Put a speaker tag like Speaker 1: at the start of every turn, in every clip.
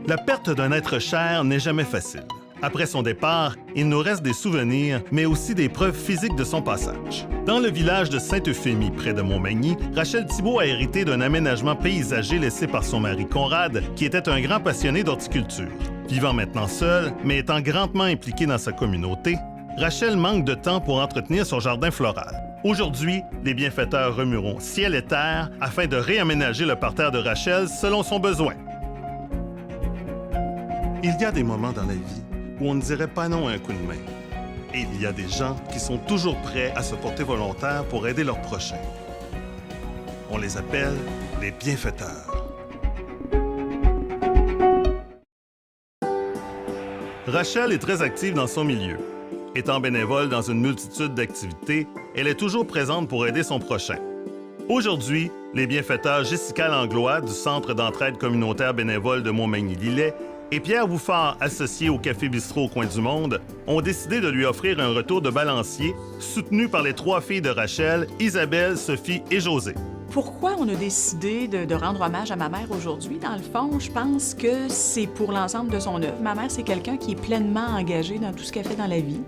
Speaker 1: La perte d'un être cher n'est jamais facile. Après son départ, il nous reste des souvenirs, mais aussi des preuves physiques de son passage. Dans le village de Sainte-Euphémie, près de Montmagny, Rachel Thibault a hérité d'un aménagement paysager laissé par son mari Conrad, qui était un grand passionné d'horticulture. Vivant maintenant seule, mais étant grandement impliquée dans sa communauté, Rachel manque de temps pour entretenir son jardin floral. Aujourd'hui, les bienfaiteurs remueront ciel et terre afin de réaménager le parterre de Rachel selon son besoin. Il y a des moments dans la vie où on ne dirait pas non à un coup de main. Et il y a des gens qui sont toujours prêts à se porter volontaires pour aider leurs prochains. On les appelle les bienfaiteurs. Rachel est très active dans son milieu. Étant bénévole dans une multitude d'activités, elle est toujours présente pour aider son prochain. Aujourd'hui, les bienfaiteurs Jessica Langlois du Centre d'entraide communautaire bénévole de Montmagny-Lillet et Pierre Bouffard, associé au Café Bistrot au Coin du Monde, ont décidé de lui offrir un retour de balancier soutenu par les 3 filles de Rachel, Isabelle, Sophie et Josée.
Speaker 2: Pourquoi on a décidé de rendre hommage à ma mère aujourd'hui? Dans le fond, je pense que c'est pour l'ensemble de son œuvre. Ma mère, c'est quelqu'un qui est pleinement engagé dans tout ce qu'elle fait dans la vie.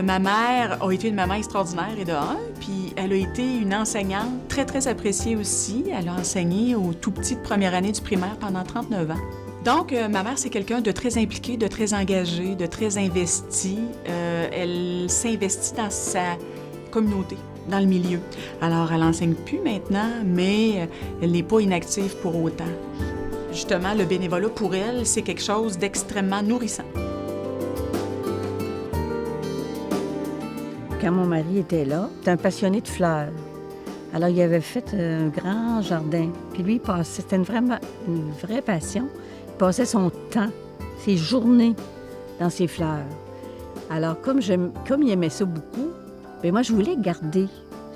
Speaker 2: Ma mère a été une maman extraordinaire et de un, puis elle a été une enseignante très, très appréciée aussi. Elle a enseigné aux tout petits de première année du primaire pendant 39 ans. Donc, ma mère, c'est quelqu'un de très impliqué, de très engagé, de très investi. Elle s'investit dans sa communauté, dans le milieu. Alors, elle n'enseigne plus maintenant, mais elle n'est pas inactive pour autant. Justement, le bénévolat, pour elle, c'est quelque chose d'extrêmement nourrissant.
Speaker 3: Quand mon mari était là, c'était un passionné de fleurs. Alors, il avait fait un grand jardin. Puis lui, c'était une vraie passion. Il passait son temps, ses journées dans ses fleurs. Alors, comme il aimait ça beaucoup, bien, moi, je voulais garder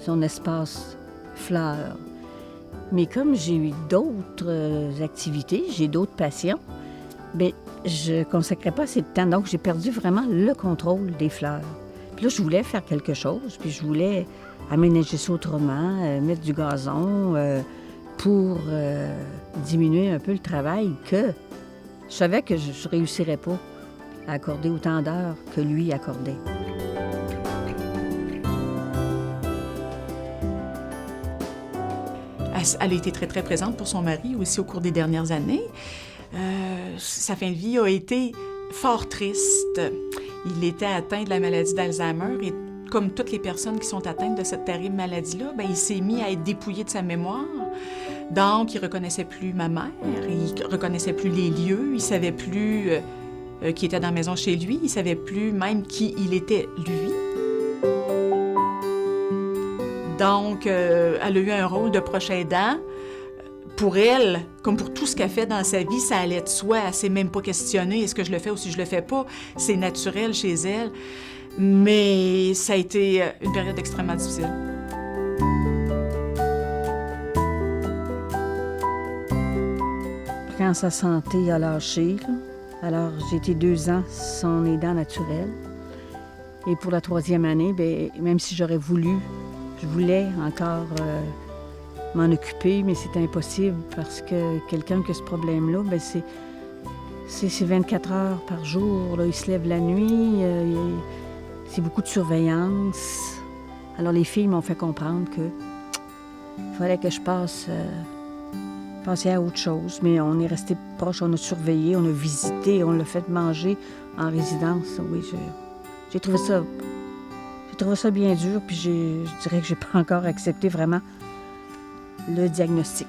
Speaker 3: son espace fleurs. Mais comme j'ai eu d'autres activités, j'ai d'autres passions, bien, je ne consacrais pas assez de temps. Donc, j'ai perdu vraiment le contrôle des fleurs. Puis là, je voulais faire quelque chose, puis je voulais aménager ça autrement, mettre du gazon pour diminuer un peu le travail que je savais que je ne réussirais pas à accorder autant d'heures que lui accordait.
Speaker 2: Elle a été très, très présente pour son mari aussi au cours des dernières années. Sa fin de vie a été fort triste. Il était atteint de la maladie d'Alzheimer et comme toutes les personnes qui sont atteintes de cette terrible maladie-là, bien, il s'est mis à être dépouillé de sa mémoire. Donc, il ne reconnaissait plus ma mère, il ne reconnaissait plus les lieux, il ne savait plus qui était dans la maison chez lui, il ne savait plus même qui il était, lui. Donc, elle a eu un rôle de proche aidant. Pour elle, comme pour tout ce qu'elle fait dans sa vie, ça allait de soi. Elle ne s'est même pas questionnée, est-ce que je le fais ou si je le fais pas. C'est naturel chez elle. Mais ça a été une période extrêmement difficile.
Speaker 3: Quand sa santé a lâché, là, alors j'ai été 2 ans son aidant naturel. Et pour la 3e année, bien, même si j'aurais voulu, je voulais encore m'en occuper, mais c'est impossible parce que quelqu'un qui a ce problème-là, bien, c'est 24 heures par jour. Là, il se lève la nuit, c'est beaucoup de surveillance. Alors les filles m'ont fait comprendre que il fallait que je passer à autre chose. Mais on est resté proche, on a surveillé, on a visité, on l'a fait manger en résidence. Oui, j'ai trouvé ça bien dur, puis je dirais que j'ai pas encore accepté vraiment le diagnostic.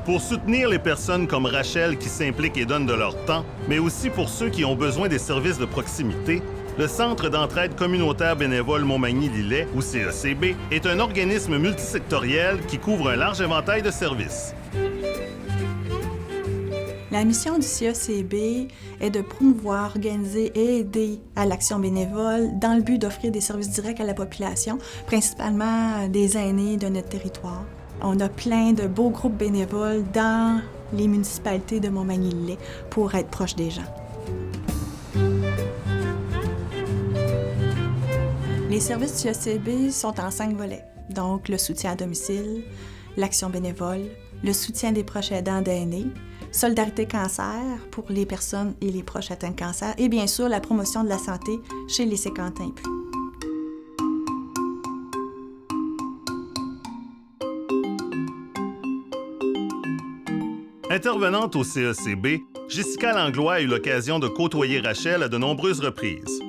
Speaker 1: Pour soutenir les personnes comme Rachel qui s'impliquent et donnent de leur temps, mais aussi pour ceux qui ont besoin des services de proximité, le Centre d'entraide communautaire bénévole Montmagny-Lillet, ou CECB, est un organisme multisectoriel qui couvre un large éventail de services.
Speaker 4: La mission du CECB est de promouvoir, organiser et aider à l'action bénévole dans le but d'offrir des services directs à la population, principalement des aînés de notre territoire. On a plein de beaux groupes bénévoles dans les municipalités de Montmagny-Lillet pour être proche des gens. Les services du CACB sont en 5 volets. Donc, le soutien à domicile, l'action bénévole, le soutien des proches aidants d'aînés, Solidarité Cancer pour les personnes et les proches atteints de cancer et bien sûr la promotion de la santé chez les 50 ans et plus.
Speaker 1: Intervenante au CECB, Jessica Langlois a eu l'occasion de côtoyer Rachel à de nombreuses reprises.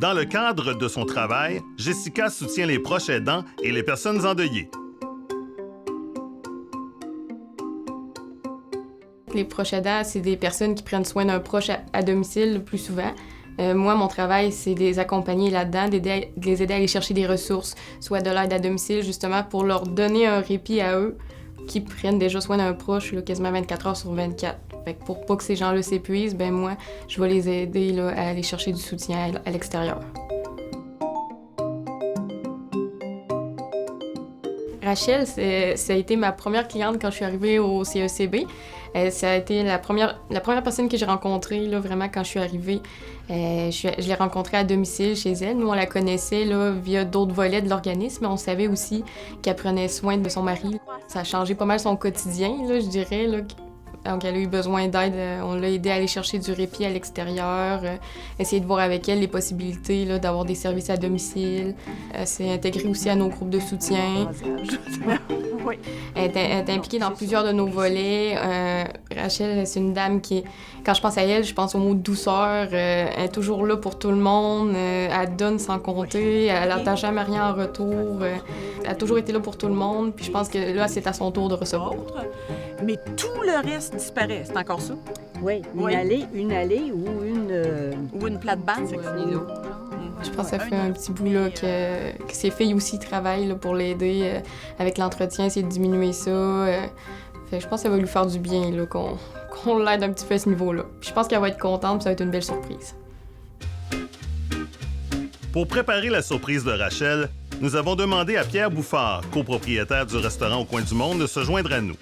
Speaker 1: Dans le cadre de son travail, Jessica soutient les proches aidants et les personnes endeuillées.
Speaker 5: Les proches aidants, c'est des personnes qui prennent soin d'un proche à domicile le plus souvent. Moi, mon travail, c'est de les accompagner là-dedans, de les aider à aller chercher des ressources, soit de l'aide à domicile, justement, pour leur donner un répit à eux, qui prennent déjà soin d'un proche là, quasiment 24 heures sur 24. Fait que pour pas que ces gens-là s'épuisent, ben moi, je vais les aider là, à aller chercher du soutien à l'extérieur. Rachel, ça a été ma première cliente quand je suis arrivée au CECB. Ça a été la première personne que j'ai rencontrée là, vraiment quand je suis arrivée. Je l'ai rencontrée à domicile chez elle. Nous, on la connaissait là, via d'autres volets de l'organisme, mais on savait aussi qu'elle prenait soin de son mari. Ça a changé pas mal son quotidien, là, je dirais. Là. Donc, elle a eu besoin d'aide. On l'a aidée à aller chercher du répit à l'extérieur, essayer de voir avec elle les possibilités là, d'avoir des services à domicile. Elle s'est intégrée aussi à nos groupes de soutien.
Speaker 2: Oui.
Speaker 5: Elle est impliquée dans plusieurs de nos volets. Rachel, c'est une dame qui, quand je pense à elle, je pense au mot douceur. Elle est toujours là pour tout le monde. Elle donne sans compter. Elle n'attend jamais rien en retour. Elle a toujours été là pour tout le monde. Puis je pense que là, c'est à son tour de recevoir.
Speaker 2: Mais tout le reste disparaît, c'est encore ça?
Speaker 3: Oui,
Speaker 2: Oui.
Speaker 3: Une allée ou une...
Speaker 2: Ou une plate-bande, c'est fini là.
Speaker 5: Je pense que ça fait un petit bout là, que ses filles aussi travaillent là, pour l'aider avec l'entretien, essayer de diminuer ça. Fait que je pense que ça va lui faire du bien là, qu'on l'aide un petit peu à ce niveau-là. Puis je pense qu'elle va être contente, puis ça va être une belle surprise.
Speaker 1: Pour préparer la surprise de Rachel, nous avons demandé à Pierre Bouffard, copropriétaire du restaurant au Coin du Monde, de se joindre à nous.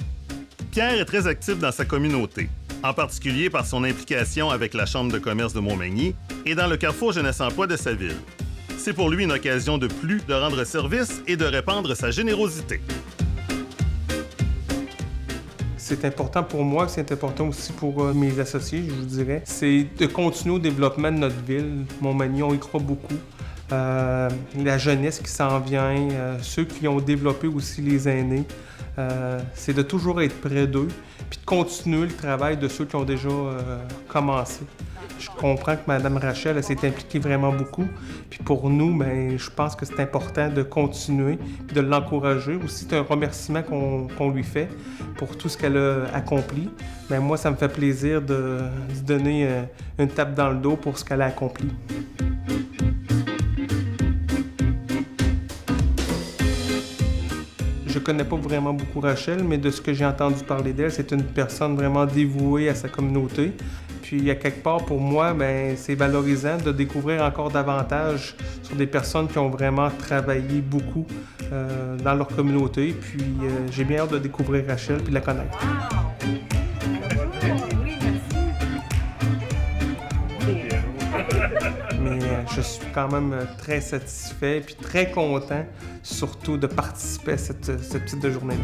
Speaker 1: Pierre est très actif dans sa communauté, en particulier par son implication avec la Chambre de commerce de Montmagny et dans le Carrefour Jeunesse Emploi de sa ville. C'est pour lui une occasion de plus de rendre service et de répandre sa générosité.
Speaker 6: C'est important pour moi, c'est important aussi pour mes associés, je vous dirais. C'est de continuer au développement de notre ville. Montmagny, on y croit beaucoup. La jeunesse qui s'en vient, ceux qui ont développé aussi les aînés. C'est de toujours être près d'eux, puis de continuer le travail de ceux qui ont déjà commencé. Je comprends que Mme Rachel elle s'est impliquée vraiment beaucoup, puis pour nous, ben, je pense que c'est important de continuer, puis de l'encourager. Aussi, c'est un remerciement qu'on lui fait pour tout ce qu'elle a accompli. Ben, moi, ça me fait plaisir de donner une tape dans le dos pour ce qu'elle a accompli. Je connais pas vraiment beaucoup Rachel, mais de ce que j'ai entendu parler d'elle, c'est une personne vraiment dévouée à sa communauté. Puis, à quelque part, pour moi, ben, c'est valorisant de découvrir encore davantage sur des personnes qui ont vraiment travaillé beaucoup dans leur communauté. Puis, j'ai bien hâte de découvrir Rachel puis de la connaître. Mais je suis quand même très satisfait puis très content, surtout de participer à cette petite journée-là.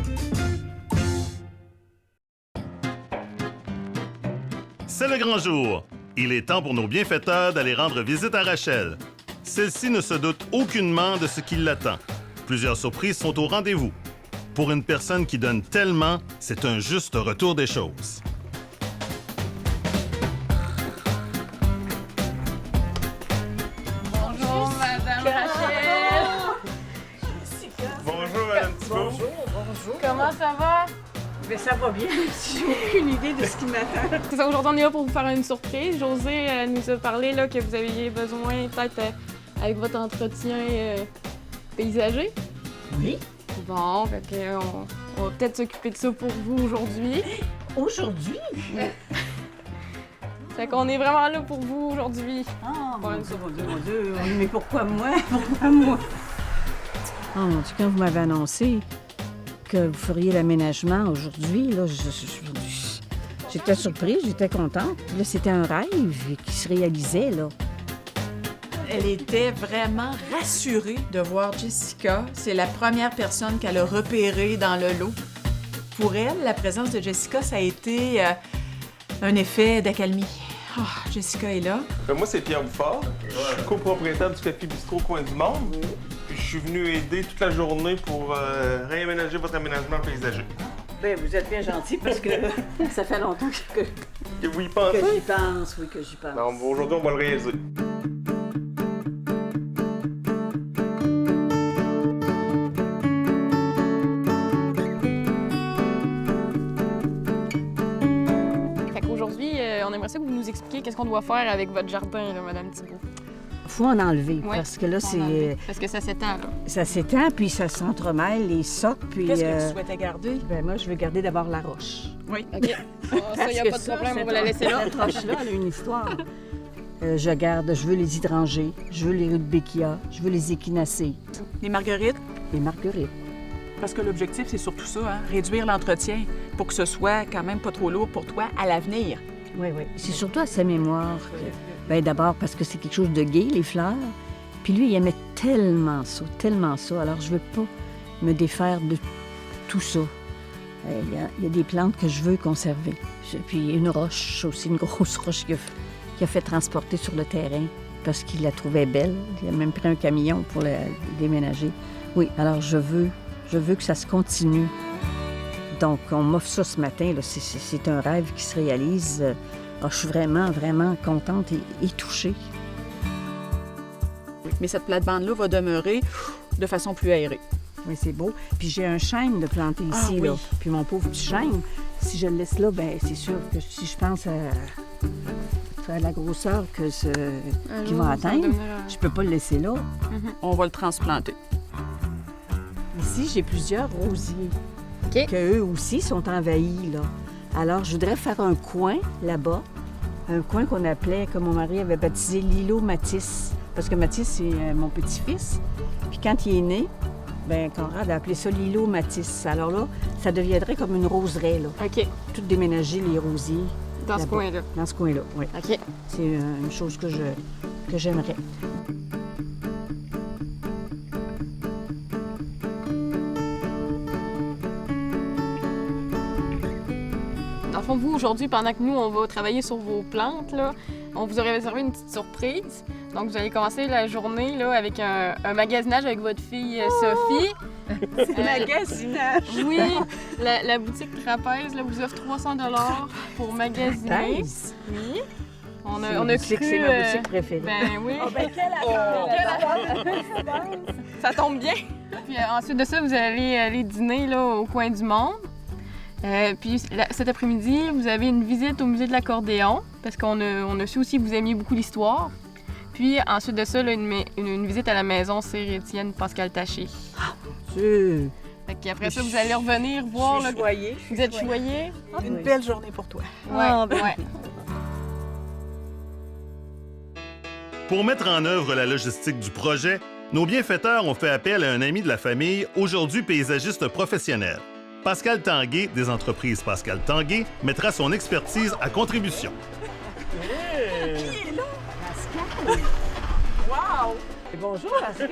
Speaker 1: C'est le grand jour. Il est temps pour nos bienfaiteurs d'aller rendre visite à Rachel. Celle-ci ne se doute aucunement de ce qui l'attend. Plusieurs surprises sont au rendez-vous. Pour une personne qui donne tellement, c'est un juste retour des choses.
Speaker 5: Bonjour, Madame Rachel!
Speaker 1: Bonjour, Madame Thibault.
Speaker 3: Bonjour.
Speaker 5: Comment ça va?
Speaker 3: Mais ça va bien. J'ai aucune idée de ce qui m'attend.
Speaker 5: C'est ça, aujourd'hui, on est là pour vous faire une surprise. José nous a parlé là, que vous aviez besoin, peut-être avec votre entretien paysager.
Speaker 3: Oui.
Speaker 5: Bon, fait que, on va peut-être s'occuper de ça pour vous aujourd'hui.
Speaker 3: Aujourd'hui?
Speaker 5: Fait qu'on est vraiment là pour vous aujourd'hui.
Speaker 3: Ah,
Speaker 5: Bon,
Speaker 3: mon Dieu. Mais pourquoi moi? Pourquoi moi? Oh mon Dieu, quand vous m'avez annoncé que vous feriez l'aménagement aujourd'hui, là, j'étais surprise, j'étais contente. Là, c'était un rêve qui se réalisait, là.
Speaker 2: Elle était vraiment rassurée de voir Jessica. C'est la première personne qu'elle a repérée dans le lot. Pour elle, la présence de Jessica, ça a été un effet d'accalmie. Ah, Jessica est là.
Speaker 6: Moi, c'est Pierre Bouffard. Je suis copropriétaire du Café Bistrot Coin du Monde. Puis je suis venu aider toute la journée pour réaménager votre aménagement paysager.
Speaker 3: Bien, vous êtes bien gentil parce que ça fait longtemps
Speaker 6: Que vous y pensez?
Speaker 3: que j'y pense, oui, que j'y pense.
Speaker 6: Non, aujourd'hui, on va le réaliser.
Speaker 5: Fait qu'aujourd'hui, on aimerait ça que vous nous expliquiez qu'est-ce qu'on doit faire avec votre jardin, là, Madame Thibault.
Speaker 3: Faut en enlever
Speaker 5: Ouais,
Speaker 3: parce que là,
Speaker 5: faut en enlever.
Speaker 3: c'est
Speaker 5: Parce que ça s'étend, là.
Speaker 3: ça s'étend, puis ça s'entremêle, les socs, puis...
Speaker 2: Qu'est-ce que tu souhaitais garder?
Speaker 3: Ben moi, je veux garder d'abord la roche.
Speaker 2: Oui.
Speaker 5: OK. Ça, il n'y a pas de problème, on va la laisser là.
Speaker 3: Cette roche-là, elle a une histoire. Je veux les hydrangées, je veux les rudbeckias, je veux les échinacées,
Speaker 2: Les marguerites?
Speaker 3: les marguerites.
Speaker 2: Parce que l'objectif, c'est surtout ça, hein? Réduire l'entretien pour que ce soit quand même pas trop lourd pour toi à l'avenir.
Speaker 3: Oui, oui. C'est surtout à sa mémoire. Ben d'abord parce que c'est quelque chose de gai, les fleurs. Puis lui, il aimait tellement ça, tellement ça. Alors, je veux pas me défaire de tout ça. Il y a des plantes que je veux conserver. Puis une roche, aussi une grosse roche qu'il a fait transporter sur le terrain parce qu'il la trouvait belle. Il a même pris un camion pour la déménager. Oui, alors je veux que ça se continue. Donc, on m'offre ça ce matin. Là. C'est un rêve qui se réalise. Alors, je suis vraiment, vraiment contente et touchée.
Speaker 2: Mais cette plate-bande-là va demeurer de façon plus aérée.
Speaker 3: Oui, c'est beau. Puis j'ai un chêne de planter ici,
Speaker 2: oui.
Speaker 3: là. Puis mon pauvre petit chêne, si je le laisse là, bien, c'est sûr que si je pense à la grosseur qu'il va atteindre, je peux pas le laisser là.
Speaker 2: On va le transplanter.
Speaker 3: Ici, j'ai plusieurs rosiers.
Speaker 5: OK.
Speaker 3: Qu'eux aussi sont envahis, là. Alors, je voudrais faire un coin là-bas, un coin qu'on appelait, comme mon mari avait baptisé, l'îlot Matisse. Parce que Matisse, c'est mon petit-fils. Puis quand il est né, bien, Conrad a appelé ça l'îlot Matisse. Alors là, ça deviendrait comme une roseraie, là.
Speaker 5: OK.
Speaker 3: Tout déménager les rosiers.
Speaker 5: Dans ce
Speaker 3: là-bas.
Speaker 5: coin-là.
Speaker 3: Dans ce coin-là, oui.
Speaker 5: OK.
Speaker 3: C'est une chose que j'aimerais.
Speaker 5: Dans le fond, vous, aujourd'hui, pendant que nous, on va travailler sur vos plantes, là, on vous aurait réservé une petite surprise. Donc, vous allez commencer la journée là, avec un magasinage avec votre fille Sophie.
Speaker 2: Magasinage!
Speaker 5: Oui, la boutique Trapèze là, vous offre 300 $ pour magasiner.
Speaker 3: Trapèze?
Speaker 5: Oui. On a cru...
Speaker 3: C'est ma boutique préférée.
Speaker 5: Ben oui.
Speaker 2: Quelle
Speaker 5: Ça tombe bien. Puis ensuite de ça, vous allez aller dîner là, au Coin du Monde. Puis cet après-midi, vous avez une visite au musée de l'accordéon, parce qu'on a su aussi que vous aimiez beaucoup l'histoire. Puis ensuite de ça, là, une visite à la maison Sir-Étienne Pascal Taché.
Speaker 3: Dieu.
Speaker 5: Fait qu'après ça, vous allez revenir voir. Là,
Speaker 2: choyée.
Speaker 5: vous êtes choyés?
Speaker 2: Une belle journée pour toi.
Speaker 5: Ouais.
Speaker 1: Pour mettre en œuvre la logistique du projet, nos bienfaiteurs ont fait appel à un ami de la famille, aujourd'hui paysagiste professionnel. Pascal Tanguay, des entreprises Pascal Tanguay, mettra son expertise à contribution.
Speaker 2: Qui est là?
Speaker 3: Pascal.
Speaker 2: Wow!
Speaker 3: Bonjour, Pascal.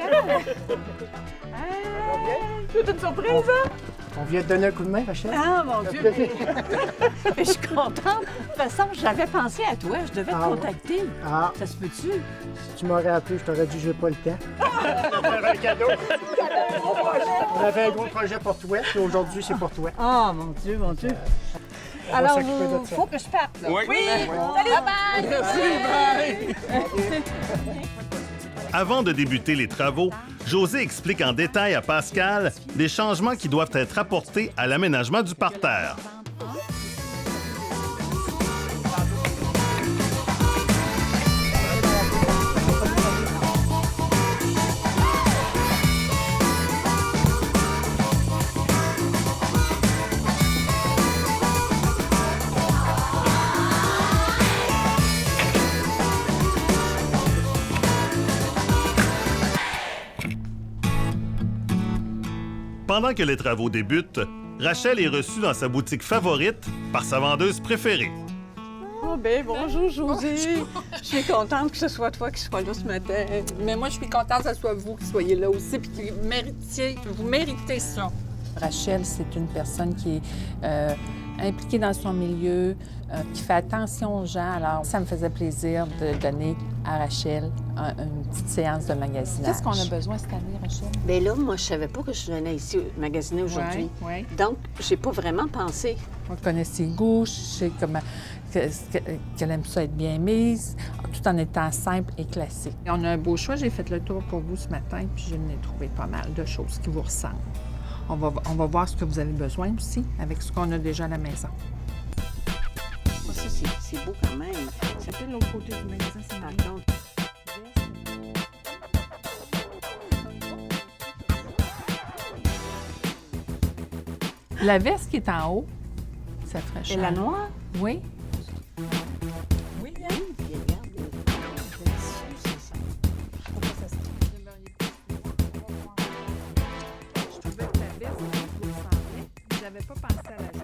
Speaker 2: C'est une surprise, hein?
Speaker 7: On vient te donner un coup de main, Rachel.
Speaker 3: Ah, mon Dieu. Mais je suis contente. De toute façon, j'avais pensé à toi. Je devais te
Speaker 7: Ah, ouais.
Speaker 3: contacter.
Speaker 7: Ah,
Speaker 3: Ça se peut-tu?
Speaker 7: si tu m'aurais appelé, je t'aurais dit j'ai pas le temps. On avait un cadeau. On avait un gros projet pour toi, puis aujourd'hui, c'est pour toi.
Speaker 3: Ah, mon Dieu, mon Dieu.
Speaker 7: On va
Speaker 3: Alors,
Speaker 7: s'occuper de
Speaker 3: il
Speaker 7: ça.
Speaker 3: faut que je parte, là.
Speaker 6: Oui.
Speaker 1: Avant de débuter les travaux, José explique en détail à Pascal les changements qui doivent être apportés à l'aménagement du parterre. Pendant que les travaux débutent, Rachel est reçue dans sa boutique favorite par sa vendeuse préférée.
Speaker 8: Oh ben, bonjour, Josée. Je suis contente que ce soit toi qui sois là ce matin. Mais moi, je suis contente que ce soit vous qui soyez là aussi, puis que vous méritez ça.
Speaker 9: Rachel, c'est une personne qui est impliquée dans son milieu, qui fait attention aux gens. Alors, ça me faisait plaisir de donner à Rachel une petite séance de magasinage.
Speaker 2: Qu'est-ce qu'on a besoin cette année, Rachel?
Speaker 8: Bien là, moi, je savais pas que je venais ici magasiner aujourd'hui.
Speaker 9: Oui.
Speaker 8: Donc, j'ai pas vraiment pensé.
Speaker 9: On connaît ses goûts, je sais comment qu'elle aime ça être bien mise, tout en étant simple et classique. On a un beau choix. J'ai fait le tour pour vous ce matin, puis je n'ai trouvé pas mal de choses qui vous ressemblent. On va voir ce que vous avez besoin aussi avec ce qu'on a déjà à la maison.
Speaker 8: Ça, c'est beau quand même.
Speaker 9: C'est peut-être l'autre côté du magasin, c'est
Speaker 8: Par contre,
Speaker 9: la veste qui est en haut, ça ferait cher.
Speaker 8: et la noire?
Speaker 9: Oui.
Speaker 8: Oui, puis regarde, c'est ça.
Speaker 9: Je trouvais que la veste vous ressemblait. J'avais pas pensé à la jaune.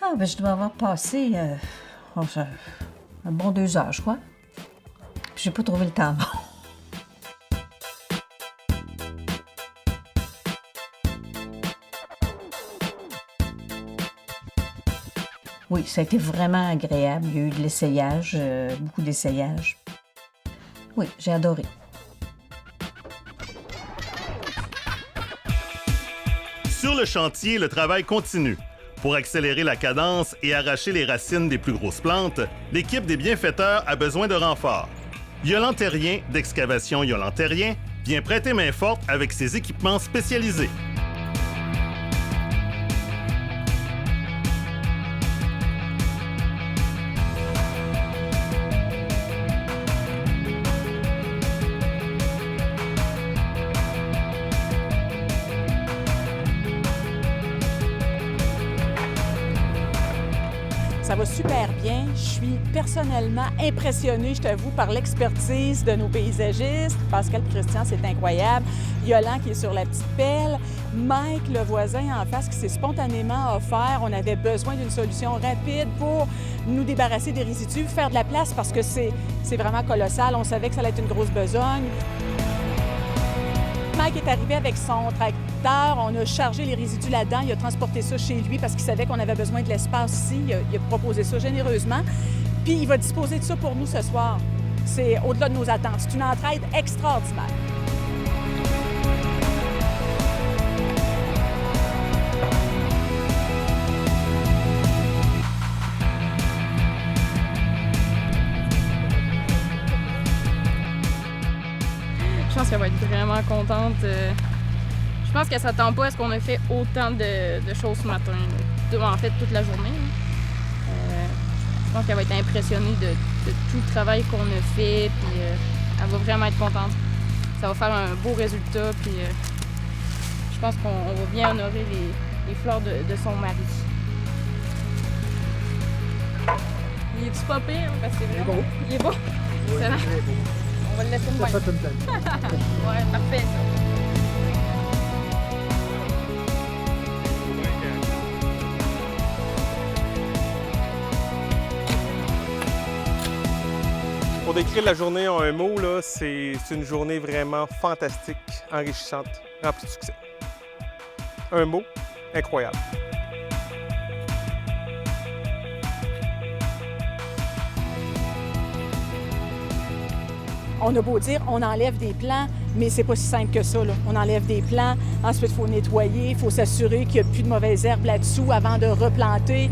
Speaker 3: Ah, ben je dois avoir passé un bon 2 heures, je crois. Puis j'ai pas trouvé le temps. Oui, ça a été vraiment agréable. Il y a eu de l'essayage, beaucoup d'essayages. Oui, j'ai adoré.
Speaker 1: Sur le chantier, le travail continue. Pour accélérer la cadence et arracher les racines des plus grosses plantes, l'équipe des bienfaiteurs a besoin de renforts. Yolande Terrien, d'Excavation Yolande Terrien, vient prêter main forte avec ses équipements spécialisés.
Speaker 2: Ça va super bien. Je suis personnellement impressionnée, je t'avoue, par l'expertise de nos paysagistes. Pascal et Christian, c'est incroyable. Yolande qui est sur la petite pelle. Mike, le voisin en face, qui s'est spontanément offert. On avait besoin d'une solution rapide pour nous débarrasser des résidus, faire de la place parce que c'est vraiment colossal. On savait que ça allait être une grosse besogne. Mike est arrivé avec son tracteur, on a chargé les résidus là-dedans, il a transporté ça chez lui parce qu'il savait qu'on avait besoin de l'espace ici, il a proposé ça généreusement, puis il va disposer de ça pour nous ce soir. C'est au-delà de nos attentes, c'est une entraide extraordinaire.
Speaker 5: Je pense qu'elle va être vraiment contente. Je pense qu'elle s'attend pas à ce qu'on a fait autant de choses ce matin. En fait, toute la journée. Je pense qu'elle va être impressionnée de tout le travail qu'on a fait. Puis elle va vraiment être contente. Ça va faire un beau résultat. Puis je pense qu'on va bien honorer les fleurs de son mari. Il est-tu pas pire? Parce que c'est vraiment... Il est beau.
Speaker 7: Oui,
Speaker 5: Excellent.
Speaker 7: très beau.
Speaker 5: On va le laisser de
Speaker 7: Ça
Speaker 5: même.
Speaker 7: fait une belle.
Speaker 5: Ouais, parfait ça.
Speaker 6: Pour décrire la journée en un mot, là, c'est une journée vraiment fantastique, enrichissante, remplie de succès. Un mot, incroyable.
Speaker 2: On a beau dire, on enlève des plants, mais c'est pas si simple que ça, là. On enlève des plants, ensuite il faut nettoyer, il faut s'assurer qu'il n'y a plus de mauvaises herbes là-dessous avant de replanter.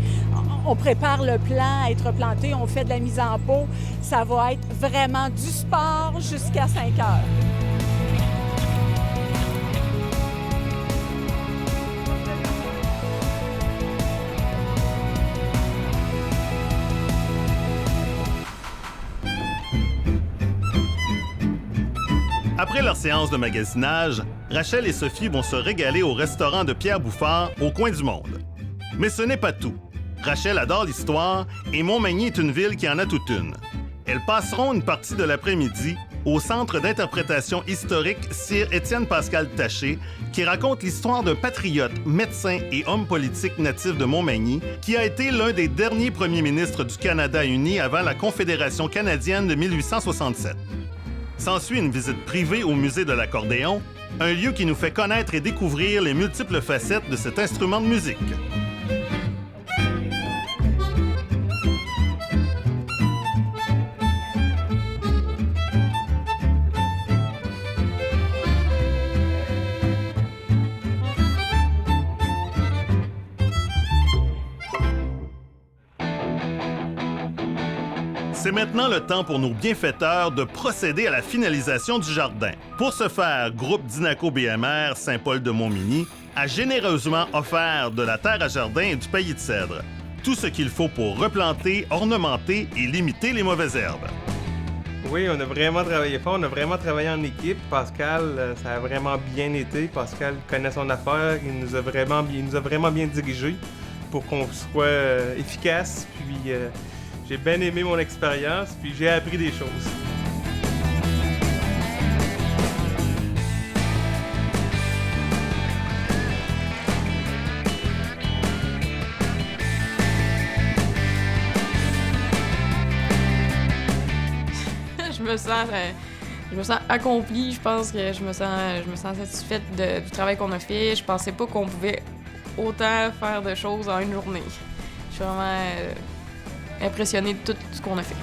Speaker 2: On prépare le plant à être replanté, on fait de la mise en pot. Ça va être vraiment du sport jusqu'à 5 heures.
Speaker 1: Après leur séance de magasinage, Rachel et Sophie vont se régaler au restaurant de Pierre Bouffard au coin du monde. Mais ce n'est pas tout. Rachel adore l'histoire et Montmagny est une ville qui en a toute une. Elles passeront une partie de l'après-midi au Centre d'interprétation historique Sir Étienne Pascal Taché, qui raconte l'histoire d'un patriote, médecin et homme politique natif de Montmagny, qui a été l'un des derniers premiers ministres du Canada uni avant la Confédération canadienne de 1867. S'ensuit une visite privée au Musée de l'accordéon, un lieu qui nous fait connaître et découvrir les multiples facettes de cet instrument de musique. C'est maintenant le temps pour nos bienfaiteurs de procéder à la finalisation du jardin. Pour ce faire, Groupe Dinaco BMR Saint-Paul de Montmagny a généreusement offert de la terre à jardin et du paillis de cèdre. Tout ce qu'il faut pour replanter, ornementer et limiter les mauvaises herbes.
Speaker 6: Oui, on a vraiment travaillé fort, on a vraiment travaillé en équipe. Pascal, ça a vraiment bien été. Pascal connaît son affaire, il nous a vraiment bien dirigés pour qu'on soit efficace. Puis j'ai bien aimé mon expérience, puis j'ai appris des choses.
Speaker 5: Je me sens accomplie. Je pense que je me sens satisfaite du travail qu'on a fait. Je pensais pas qu'on pouvait autant faire de choses en une journée. Je suis vraiment impressionnée de tout ce qu'on a fait.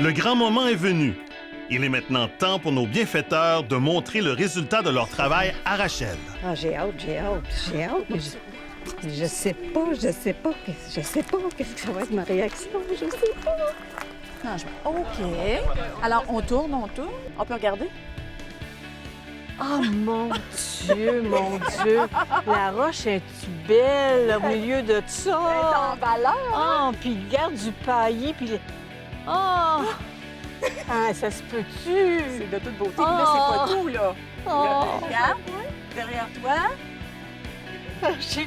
Speaker 1: Le grand moment est venu. Il est maintenant temps pour nos bienfaiteurs de montrer le résultat de leur travail à Rachel.
Speaker 3: Ah, j'ai hâte, mais je sais pas qu'est-ce que ça va être ma réaction, je sais pas.
Speaker 2: OK. Alors, on tourne. On peut regarder?
Speaker 3: Oh mon Dieu, la roche est-tu belle au milieu de tout ça?
Speaker 2: Elle est en valeur.
Speaker 3: Oh, puis regarde du paillis, puis... Oh! Ah, ça se peut-tu?
Speaker 2: C'est de toute beauté. Puis là, c'est pas tout, là.
Speaker 3: Oh!
Speaker 2: Là, regarde, derrière toi. OK.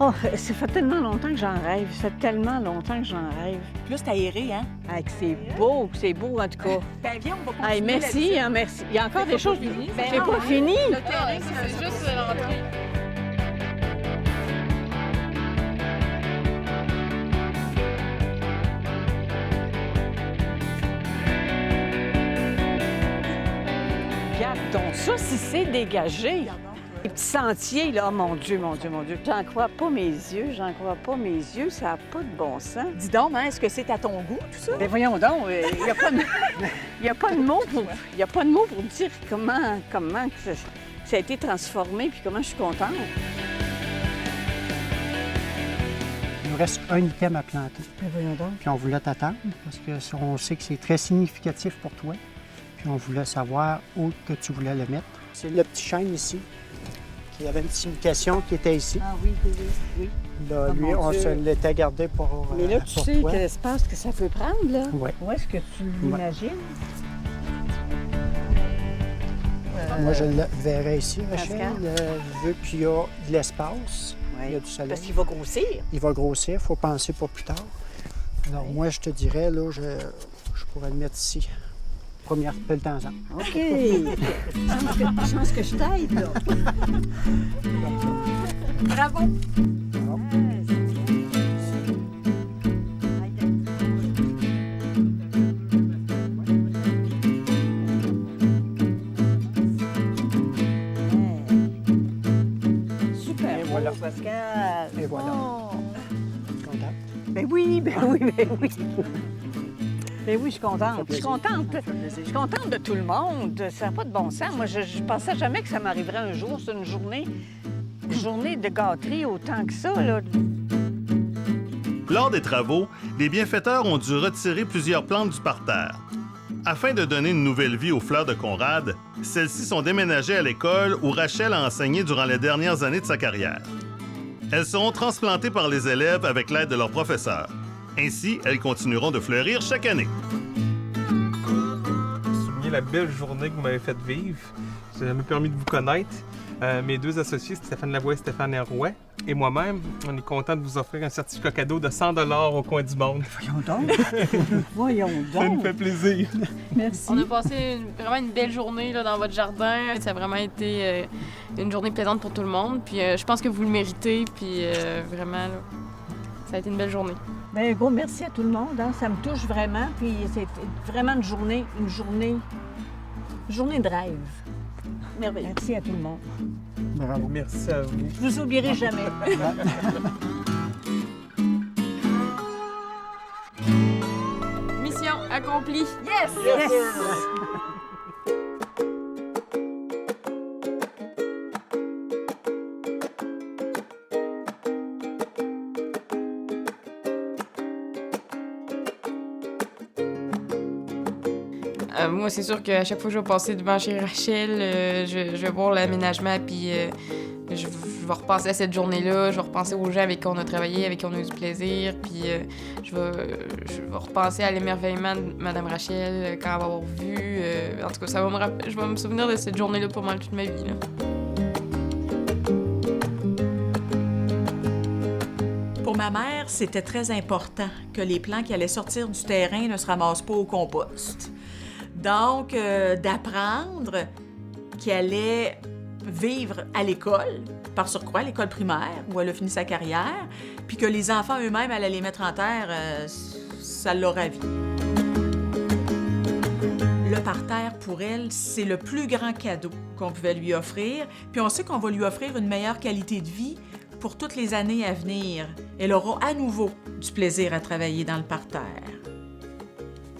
Speaker 3: Oh, ça fait tellement longtemps que j'en rêve.
Speaker 2: Plus aéré, hein?
Speaker 3: Ah, que c'est beau en tout cas.
Speaker 2: Ben, viens, on va continuer.
Speaker 3: Hey, merci,
Speaker 2: là-dessus.
Speaker 3: merci. Il y a encore des choses.
Speaker 2: Ben
Speaker 3: C'est
Speaker 2: non,
Speaker 3: pas
Speaker 2: hein?
Speaker 3: fini.
Speaker 2: Le terrain, c'est
Speaker 5: juste l'entrée.
Speaker 3: Regarde donc ça, si c'est dégagé. Les petits sentiers, là, oh mon Dieu. J'en crois pas mes yeux, ça n'a pas de bon sens.
Speaker 2: Dis donc, hein, est-ce que c'est à ton goût, tout ça?
Speaker 3: Ben voyons donc, il n'y a pas de mots pour dire comment que ça a été transformé puis comment je suis contente.
Speaker 7: Il nous reste un item à planter.
Speaker 3: Ben voyons donc.
Speaker 7: Puis on voulait t'attendre parce que on sait que c'est très significatif pour toi. Puis on voulait savoir où que tu voulais le mettre. C'est le petit chêne ici. Il y avait une signification qui était ici.
Speaker 3: Ah oui.
Speaker 7: Là,
Speaker 3: Oh,
Speaker 7: lui,
Speaker 3: mon
Speaker 7: on
Speaker 3: Dieu.
Speaker 7: se l'était gardé pour
Speaker 3: Mais là, tu
Speaker 7: pour
Speaker 3: sais
Speaker 7: toi.
Speaker 3: que l'espace que ça peut prendre, là.
Speaker 7: Oui.
Speaker 3: Où est-ce que tu l'imagines?
Speaker 7: Moi, je le verrais ici,
Speaker 3: Pascal.
Speaker 7: Rachel. Vu qu'il y a de l'espace, il y a du soleil.
Speaker 2: Parce qu'il va grossir.
Speaker 7: Il va grossir, il faut penser pour plus tard. Alors moi, je te dirais, là, je pourrais le mettre ici. Première pelle temps.
Speaker 3: OK. Je pense que je t'aide, là.
Speaker 2: Bravo.
Speaker 3: Super.
Speaker 7: Et voilà.
Speaker 3: Pascal.
Speaker 7: Et voilà.
Speaker 3: Oh.
Speaker 7: Content?
Speaker 3: Ben oui. Ben oui, je suis contente. Je suis contente.
Speaker 7: Ça fait plaisir.
Speaker 3: Je suis contente de tout le monde. Ça n'a pas de bon sens. Moi, je pensais jamais que ça m'arriverait un jour. C'est une journée de gâterie autant que ça, là.
Speaker 1: Lors des travaux, les bienfaiteurs ont dû retirer plusieurs plantes du parterre. Afin de donner une nouvelle vie aux fleurs de Conrad, Celles-ci sont déménagées à l'école où Rachel a enseigné durant les dernières années de sa carrière. Elles seront transplantées par les élèves avec l'aide de leurs professeurs. Ainsi, elles continueront de fleurir chaque année.
Speaker 6: Souligner la belle journée que vous m'avez fait vivre. Ça m'a permis de vous connaître. Mes deux associés, Stéphane Lavoie et Stéphane Roy, et moi-même, on est content de vous offrir un certificat cadeau de 100 $ au coin du monde.
Speaker 3: Voyons donc! Voyons donc!
Speaker 6: Ça nous fait plaisir.
Speaker 3: Merci.
Speaker 5: On a passé vraiment une belle journée là, dans votre jardin. Ça a vraiment été une journée plaisante pour tout le monde. Puis je pense que vous le méritez. Puis vraiment, là, ça a été une belle journée.
Speaker 3: Bien, gros merci à tout le monde. Hein. Ça me touche vraiment. Puis c'est vraiment une journée de rêve. Merveilleux. Merci à tout le monde.
Speaker 7: Bravo.
Speaker 6: Merci à vous.
Speaker 3: Je vous oublierai jamais.
Speaker 5: Mission accomplie.
Speaker 3: Yes! Yes!
Speaker 5: Moi, c'est sûr qu'à chaque fois que je vais passer devant chez Rachel, je vais voir l'aménagement, puis je vais repenser à cette journée-là, je vais repenser aux gens avec qui on a travaillé, avec qui on a eu du plaisir, puis je vais repenser à l'émerveillement de Mme Rachel quand elle va avoir vu. En tout cas, je vais me souvenir de cette journée-là pour mal toute ma vie. Là.
Speaker 2: Pour ma mère, c'était très important que les plants qui allaient sortir du terrain ne se ramassent pas au compost. Donc, d'apprendre qu'elle allait vivre à l'école, par surcroît, l'école primaire, où elle a fini sa carrière, puis que les enfants eux-mêmes allaient les mettre en terre, ça l'a ravie. Le parterre, pour elle, c'est le plus grand cadeau qu'on pouvait lui offrir, puis on sait qu'on va lui offrir une meilleure qualité de vie pour toutes les années à venir. Elle aura à nouveau du plaisir à travailler dans le parterre.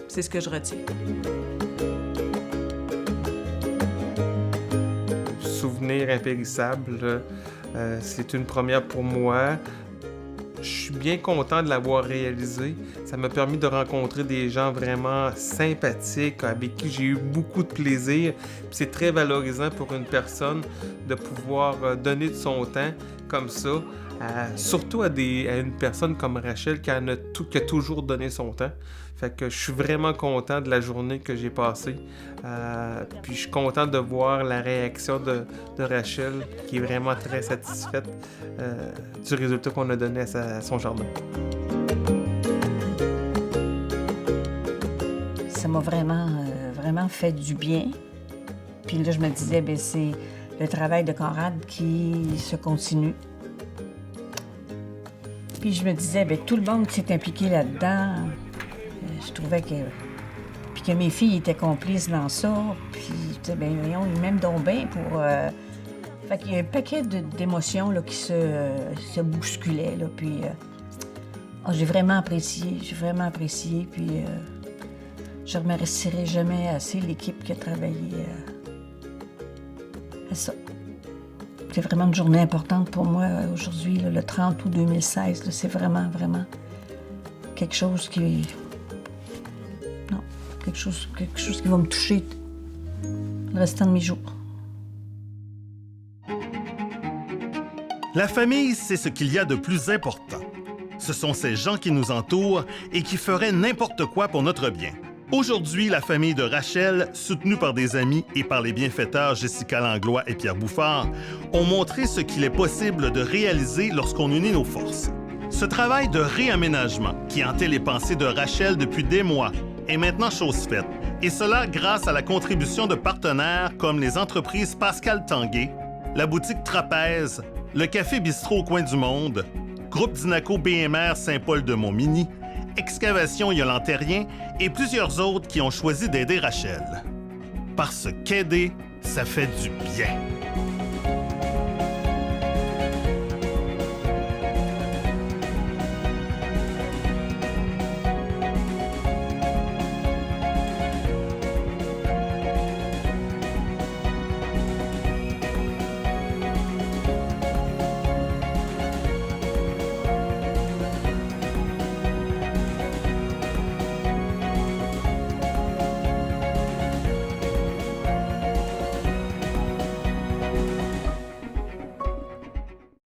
Speaker 2: C'est ce que je retiens.
Speaker 6: Souvenir impérissable, c'est une première pour moi. Je suis bien content de l'avoir réalisé. Ça m'a permis de rencontrer des gens vraiment sympathiques, avec qui j'ai eu beaucoup de plaisir. Puis c'est très valorisant pour une personne de pouvoir donner de son temps comme ça, surtout à une personne comme Rachel qui a toujours donné son temps. Fait que je suis vraiment content de la journée que j'ai passée. Puis je suis content de voir la réaction de Rachel, qui est vraiment très satisfaite du résultat qu'on a donné à son jardin.
Speaker 3: Ça m'a vraiment fait du bien. Puis là, je me disais, bien, c'est le travail de Conrad qui se continue. Puis je me disais, bien, tout le monde qui s'est impliqué là-dedans, je trouvais que mes filles étaient complices dans ça. Puis, tu sais, bien, voyons, ils m'aiment donc bien pour... Fait qu'il y a un paquet d'émotions là, qui se bousculaient, là. Puis, j'ai vraiment apprécié. Puis, je ne remercierai jamais assez l'équipe qui a travaillé à ça. C'est vraiment une journée importante pour moi aujourd'hui, là, le 30 août 2016. Là, c'est vraiment quelque chose qui... Non, quelque chose qui va me toucher le restant de mes jours.
Speaker 1: La famille, c'est ce qu'il y a de plus important. Ce sont ces gens qui nous entourent et qui feraient n'importe quoi pour notre bien. Aujourd'hui, la famille de Rachel, soutenue par des amis et par les bienfaiteurs Jessica Langlois et Pierre Bouffard, ont montré ce qu'il est possible de réaliser lorsqu'on unit nos forces. Ce travail de réaménagement qui hantait les pensées de Rachel depuis des mois est maintenant chose faite, et cela grâce à la contribution de partenaires comme les entreprises Pascal Tanguay, la boutique Trapèze, le Café Bistrot au coin du monde, Groupe Dinaco BMR Saint-Paul-de-Montmagny, Excavation Yolantérien et plusieurs autres qui ont choisi d'aider Rachel. Parce qu'aider, ça fait du bien.